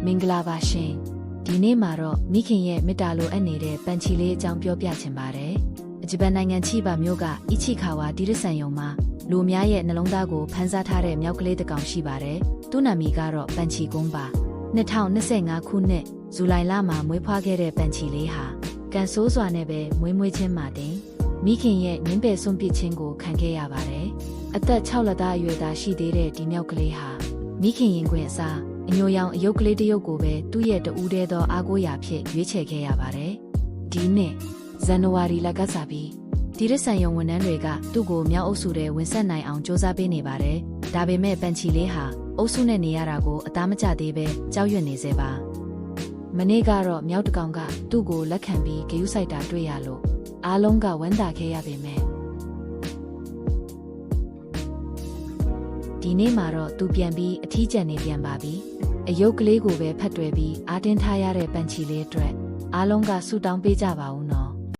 မင်္ဂလာပါရှင်ဒီနေ့မှာတော့မိခင်ရဲ့မေတ္တာလိုအပ်နေတဲ့ပန်ချီလေးအကြောင်းပြောပြချင်ပါတယ်ဂျပန်နိုင်ငံချိဘမြို့ကအီချီခါဝါတိရစ္ဆာန်ယုံမှာလူအများရဲ့နှလုံးသားကိုဖန်ဆားထားတဲ့မြောက်ကလေးတစ်ကောင်ရှိပါတယ်သူ့နာမည်ကတော့ပန်ချီကုန်းပါ2025ခုနှစ်ဇူလိုင်လမှာမွေးဖွားခဲ့တဲ့ပန်ချီလေးဟာကန်ဆိုးစွာနဲ့ပဲမွေးချင်းမှာတင်မိခင်ရဲ့ငင်းပယ်ဆွန့်ပစ်ခြင်းကိုခံခဲ့ရပါတယ်အသက်6လသားအရွယ်သားရှိသေးတဲ့ဒီမြောက်ကလေးဟာမိခင်ရင်ခွင်အစားအညိုရောင်အယုတ်ကလေးတစ်ယုတ်ကိုပဲသူ့ရဲ့တူးတဲ့သောအားကိုးရာဖြစ်ရွေးချယ်ခဲ့ရပါတယ်ဒီနှစ်ဇန်နဝါရီလကစပြီးဒီရစ္ဆာန်ယုံဝန်ထမ်းတွေကသူ့ကိုမြောက်အုပ်စုထဲဝင်ဆက်နိုင်အောင်စ조사ပေးနေပါတယ်ဒါပေမဲ့ပန်ချီလေးဟာအုပ်စုနဲ့နေရတာကိုအသားမကျသေးပဲကြောက်ရွံ့နေစေပါမနေ့ကတော့မြောက်တကောင်ကသူ့ကိုလက်ခံပြီးဂရုစိုက်တာတွေ့ရလို့အားလုံးကဝမ်းသာခဲ့ရပေမဲ့ဒီနေ့မှာတော့သူပြန်ပြီးအထီးကျန်နေပြန်ပါပြီအယုတ်ကလေးကိုပဲဖတ်တွယ်ပြီးအားတင်းထားရတဲ့ပန်ချီလေးအတွက်အားလုံးကဆူတောင်းပေးကြပါဦးနော်